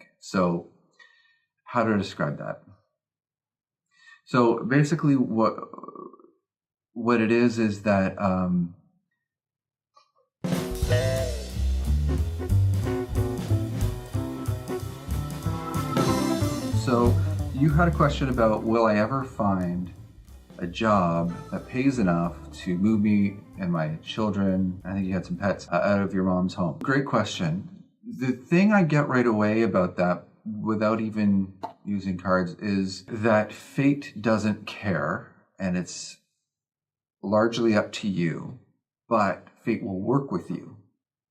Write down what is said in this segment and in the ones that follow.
think. So how to describe that? So basically what it is that so you had a question about, will I ever find a job that pays enough to move me and my children, I think you had some pets, out of your mom's home? Great question. The thing I get right away about that, without even using cards, is that fate doesn't care, and it's largely up to you, but fate will work with you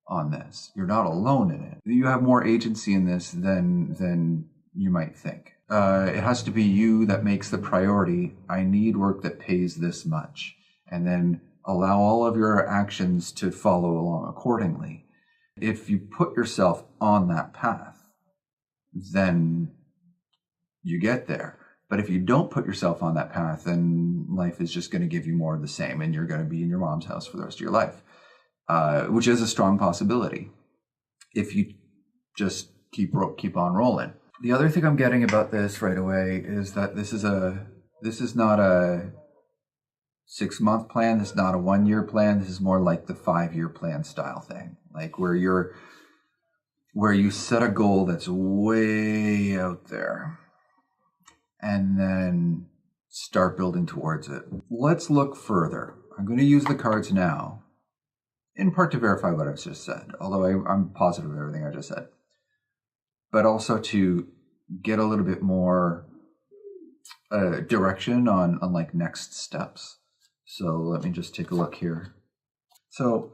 on this. You're not alone in it. You have more agency in this than you might think. It has to be you that makes the priority. I need work that pays this much, and then allow all of your actions to follow along accordingly. If you put yourself on that path, then you get there. But if you don't put yourself on that path, then life is just going to give you more of the same, and you're going to be in your mom's house for the rest of your life, which is a strong possibility if you just keep on rolling. The other thing I'm getting about this right away is that this is not a 6-month plan. This is not a 1-year plan. This is more like the 5-year plan style thing, like where you set a goal that's way out there and then start building towards it. Let's look further. I'm going to use the cards now, in part to verify what I've just said, although I'm positive of everything I just said, but also to get a little bit more direction on like next steps. So let me just take a look here. So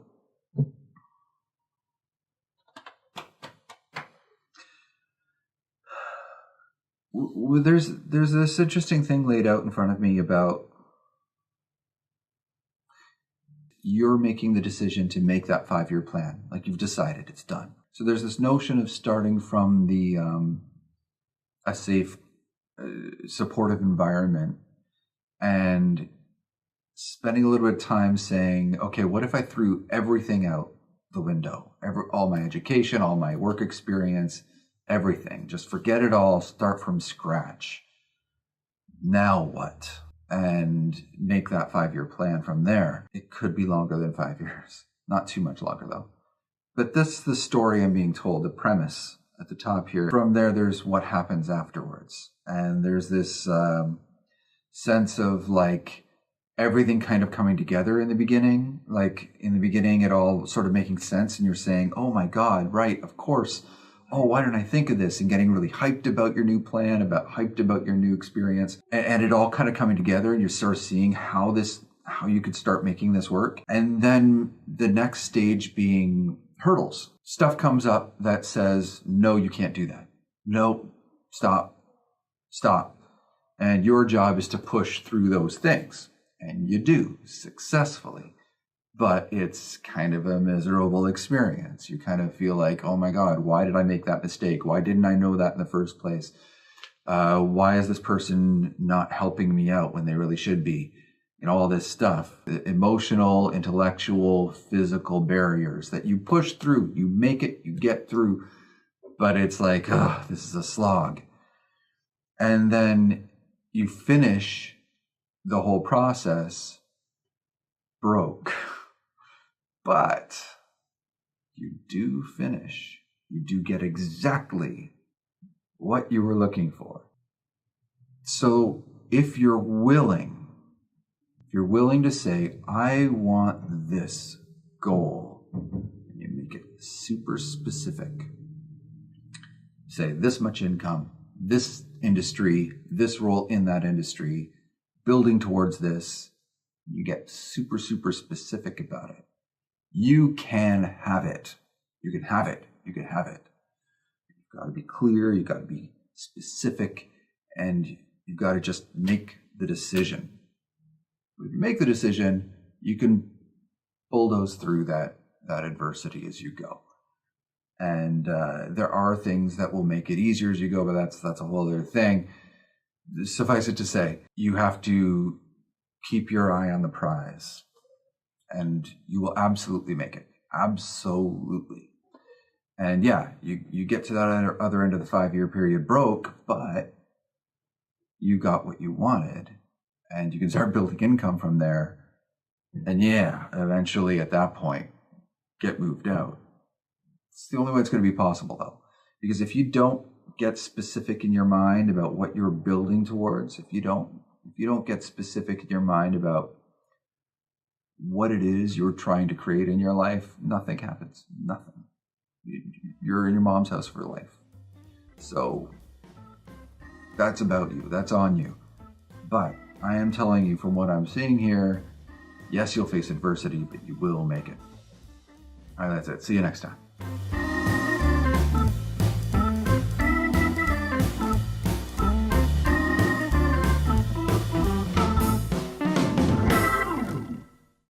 there's this interesting thing laid out in front of me about you're making the decision to make that 5-year plan. Like, you've decided, it's done. So there's this notion of starting from the a safe, supportive environment and spending a little bit of time saying, okay, what if I threw everything out the window? All my education, all my work experience, everything. Just forget it all, start from scratch. Now what? And make that 5-year plan from there. It could be longer than 5 years. Not too much longer, though. But that's the story I'm being told, the premise at the top here. From there, there's what happens afterwards. And there's this sense of like everything kind of coming together in the beginning. Like in the beginning, it all sort of making sense. And you're saying, oh my God, right, of course. Oh, why didn't I think of this? And getting really hyped about your new plan, hyped about your new experience. And it all kind of coming together, and you're sort of seeing how you could start making this work. And then the next stage being hurdles. Stuff comes up that says, no, you can't do that. No, stop. And your job is to push through those things. And you do successfully. But it's kind of a miserable experience. You kind of feel like, oh my God, why did I make that mistake? Why didn't I know that in the first place? Why is this person not helping me out when they really should be? All this stuff, emotional, intellectual, physical barriers that you push through, you make it, you get through, but it's like, this is a slog. And then you finish the whole process broke. But you do finish. You do get exactly what you were looking for. So if you're willing to say, I want this goal, and you make it super specific. Say this much income, this industry, this role in that industry, building towards this. You get super, super specific about it. You can have it. You can have it. You can have it. You've got to be clear. You've got to be specific, and you've got to just make the decision. If you make the decision, you can bulldoze through that adversity as you go. And there are things that will make it easier as you go, but that's a whole other thing. Suffice it to say, you have to keep your eye on the prize, and you will absolutely make it. Absolutely. And yeah, you get to that other end of the 5-year period broke, but you got what you wanted and you can start building income from there. And yeah, eventually at that point, get moved out. It's the only way it's going to be possible though. Because if you don't get specific in your mind about what you're building towards, if you don't get specific in your mind about what it is you're trying to create in your life, nothing happens. Nothing. You're in your mom's house for life. So that's about you. That's on you. But I am telling you from what I'm seeing here, yes, you'll face adversity, but you will make it. All right, that's it. See you next time.